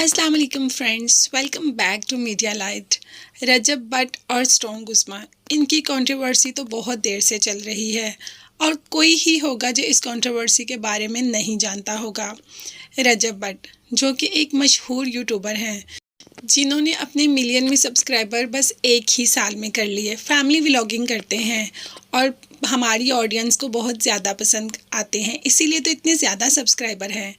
अस्सलाम वालेकुम friends, welcome back to media light. Rajab Bhatt और स्ट्रॉन्ग उज़्मा, इनकी कंट्रोवर्सी तो बहुत देर से चल रही है और कोई ही होगा जो इस कंट्रोवर्सी के बारे में नहीं जानता होगा। रजब भट्ट जो कि एक मशहूर यूट्यूबर हैं, जिन्होंने अपने मिलियन में सब्सक्राइबर बस एक ही साल में कर लिए। फैमिली व्लॉगिंग करते हैं और हमारी ऑडियंस को बहुत ज़्यादा पसंद आते हैं, इसीलिए तो इतने ज़्यादा सब्सक्राइबर हैं।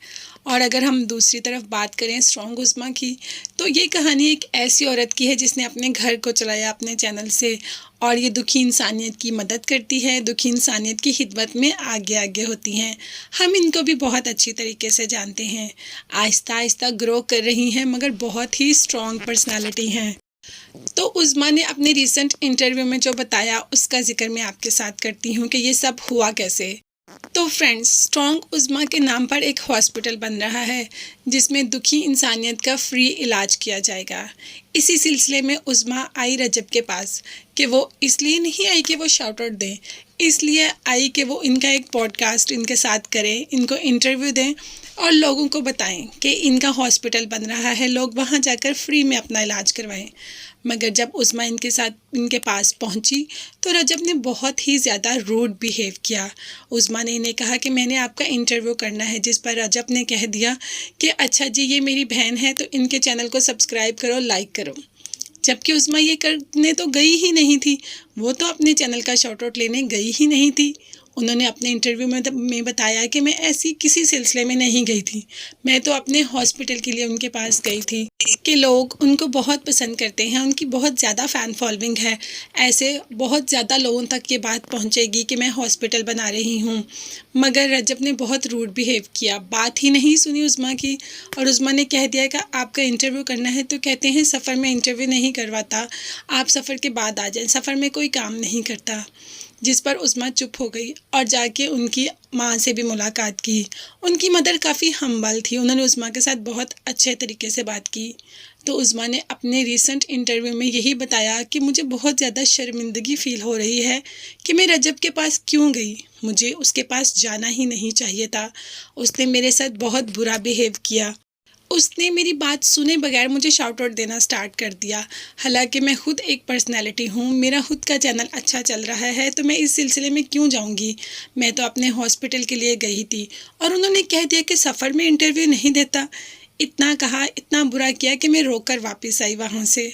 और अगर हम दूसरी तरफ बात करें स्ट्रॉन्ग उज़्मा की, तो ये कहानी एक ऐसी औरत की है जिसने अपने घर को चलाया अपने चैनल से, और ये दुखी इंसानियत की मदद करती है, दुखी इंसानियत की खिदमत में आगे आगे होती हैं। हम इनको भी बहुत अच्छी तरीके से जानते हैं। आहिस्ता आहिस्ता ग्रो कर रही हैं, मगर बहुत ही स्ट्रॉन्ग पर्सनालिटी हैं। तो उज़्मा ने अपने रिसेंट इंटरव्यू में जो बताया, उसका जिक्र मैं आपके साथ करती हूँ कि ये सब हुआ कैसे। तो फ्रेंड्स, स्ट्रॉन्ग उज़्मा के नाम पर एक हॉस्पिटल बन रहा है जिसमें दुखी इंसानियत का फ्री इलाज किया जाएगा। इसी सिलसिले में उज़्मा आई रजब के पास, कि वो इसलिए नहीं आई कि वो शाउट आउट दें, इसलिए आई कि वो इनका एक पॉडकास्ट इनके साथ करें, इनको इंटरव्यू दें और लोगों को बताएं कि इनका हॉस्पिटल बन रहा है, लोग वहाँ जाकर फ्री में अपना इलाज करवाएं। मगर जब उज़्मा इनके पास पहुंची तो रजब ने बहुत ही ज़्यादा रूड बिहेव किया। उज़्मा ने इन्हें कहा कि मैंने आपका इंटरव्यू करना है, जिस पर रजब ने कह दिया कि अच्छा जी, ये मेरी बहन है तो इनके चैनल को सब्सक्राइब करो, लाइक करो। जबकि उज़्मा ये करने तो गई ही नहीं थी, वो तो अपने चैनल का शॉर्ट आउट लेने गई ही नहीं थी। उन्होंने अपने इंटरव्यू में बताया कि मैं ऐसी किसी सिलसिले में नहीं गई थी, मैं तो अपने हॉस्पिटल के लिए उनके पास गई थी कि लोग उनको बहुत पसंद करते हैं, उनकी बहुत ज़्यादा फ़ैन फॉलोइंग है। ऐसे बहुत ज़्यादा लोगों तक ये बात पहुंचेगी कि मैं हॉस्पिटल बना रही हूँ। मगर रजब ने बहुत रूड बिहेव किया, बात ही नहीं सुनी उज़्मा की। और उज़्मा ने कह दिया कि आपका इंटरव्यू करना है तो कहते हैं सफ़र में इंटरव्यू नहीं करवाता, आप सफ़र के बाद आ जाएं, सफ़र में कोई काम नहीं करता। जिस पर उज़्मा चुप हो गई और जाके उनकी माँ से भी मुलाकात की। उनकी मदर काफ़ी हम्बल थी, उन्होंने उज़्मा के साथ बहुत अच्छे तरीके से बात की। तो उज़्मा ने अपने रिसेंट इंटरव्यू में यही बताया कि मुझे बहुत ज़्यादा शर्मिंदगी फ़ील हो रही है कि मैं रजब के पास क्यों गई, मुझे उसके पास जाना ही नहीं चाहिए था। उसने मेरे साथ बहुत बुरा बिहेव किया, उसने मेरी बात सुने बगैर मुझे शाउट आउट देना स्टार्ट कर दिया। हालांकि मैं खुद एक पर्सनैलिटी हूँ, मेरा खुद का चैनल अच्छा चल रहा है, तो मैं इस सिलसिले में क्यों जाऊँगी। मैं तो अपने हॉस्पिटल के लिए गई थी और उन्होंने कह दिया कि सफ़र में इंटरव्यू नहीं देता। इतना कहा, इतना बुरा किया कि मैं रोकर वापस आई वहाँ से।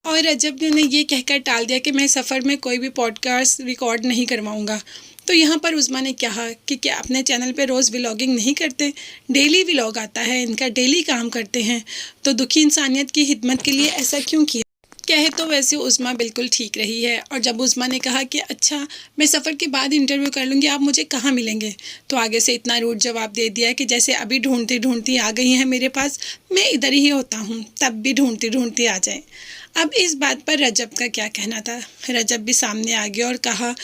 और रजब ने ये कहकर टाल दिया कि मैं सफ़र में कोई भी पॉडकास्ट रिकॉर्ड नहीं करवाऊँगा। तो यहाँ पर उज़्मा ने कहा कि क्या अपने चैनल पे रोज़ व्लॉगिंग नहीं करते, डेली व्लॉग आता है इनका, डेली काम करते हैं, तो दुखी इंसानियत की खिदमत के लिए ऐसा क्यों किया। कहे तो वैसे उज़्मा बिल्कुल ठीक रही है। और जब उज़्मा ने कहा कि अच्छा, मैं सफ़र के बाद इंटरव्यू कर लूँगी, आप मुझे कहाँ मिलेंगे, तो आगे से इतना रूड जवाब दे दिया कि जैसे अभी ढूंढती ढूंढती आ गई हैं मेरे पास, मैं इधर ही होता हूँ, तब भी ढूंढती ढूंढती आ जाएं। अब इस बात पर रजब का क्या कहना था। रजब भी सामने आ गया और कहा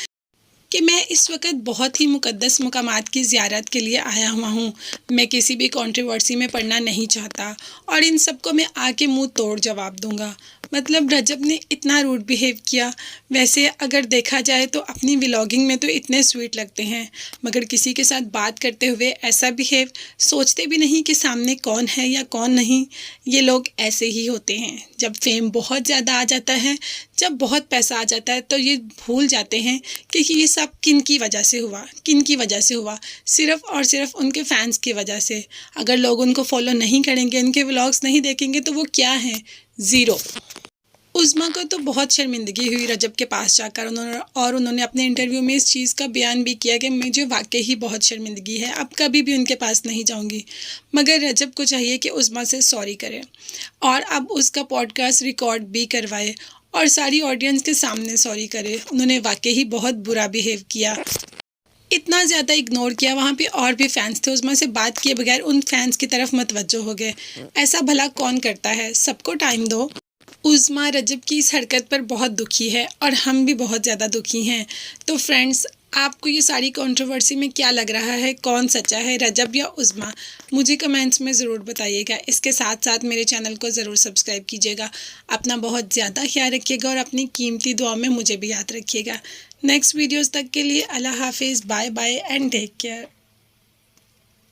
कि मैं इस वक्त बहुत ही मुक़द्दस मकामात की ज़ियारत के लिए आया हुआ हूँ, मैं किसी भी कंट्रोवर्सी में पड़ना नहीं चाहता और इन सबको मैं आके मुंह तोड़ जवाब दूंगा। मतलब रजब ने इतना रूड बिहेव किया। वैसे अगर देखा जाए तो अपनी व्लॉगिंग में तो इतने स्वीट लगते हैं, मगर किसी के साथ बात करते हुए ऐसा बिहेव, सोचते भी नहीं कि सामने कौन है या कौन नहीं। ये लोग ऐसे ही होते हैं। जब फेम बहुत ज़्यादा आ जाता है, जब बहुत पैसा आ जाता है, तो ये भूल जाते हैं कि ये सब किन की वजह से हुआ, किन की वजह से हुआ, सिर्फ़ और सिर्फ उनके फैंस की वजह से। अगर लोग उनको फॉलो नहीं करेंगे, इनके व्लॉग्स नहीं देखेंगे, तो वो क्या हैं, ज़ीरो। उज़्मा को तो बहुत शर्मिंदगी हुई रजब के पास जाकर, उन्होंने अपने इंटरव्यू में इस चीज़ का बयान भी किया कि मुझे वाकई ही बहुत शर्मिंदगी है, अब कभी भी उनके पास नहीं जाऊंगी। मगर रजब को चाहिए कि उज़्मा से सॉरी करे और अब उसका पॉडकास्ट रिकॉर्ड भी करवाए और सारी ऑडियंस के सामने सॉरी करे। उन्होंने वाकई ही बहुत बुरा बिहेव किया, इतना ज़्यादा इग्नोर किया। वहाँ पे और भी फैंस थे, उज़्मा से बात किए बगैर उन फैंस की तरफ मतवज्जो हो गए। ऐसा भला कौन करता है, सबको टाइम दो। उज़्मा रजब की इस हरकत पर बहुत दुखी है और हम भी बहुत ज़्यादा दुखी हैं। तो फ्रेंड्स, आपको ये सारी कंट्रोवर्सी में क्या लग रहा है, कौन सच्चा है, रजब या उज़्मा, मुझे कमेंट्स में ज़रूर बताइएगा। इसके साथ साथ मेरे चैनल को ज़रूर सब्सक्राइब कीजिएगा। अपना बहुत ज़्यादा ख्याल रखिएगा और अपनी कीमती दुआ में मुझे भी याद रखिएगा। नेक्स्ट वीडियोज़ तक के लिए अल्लाह हाफिज़, bye bye and take care.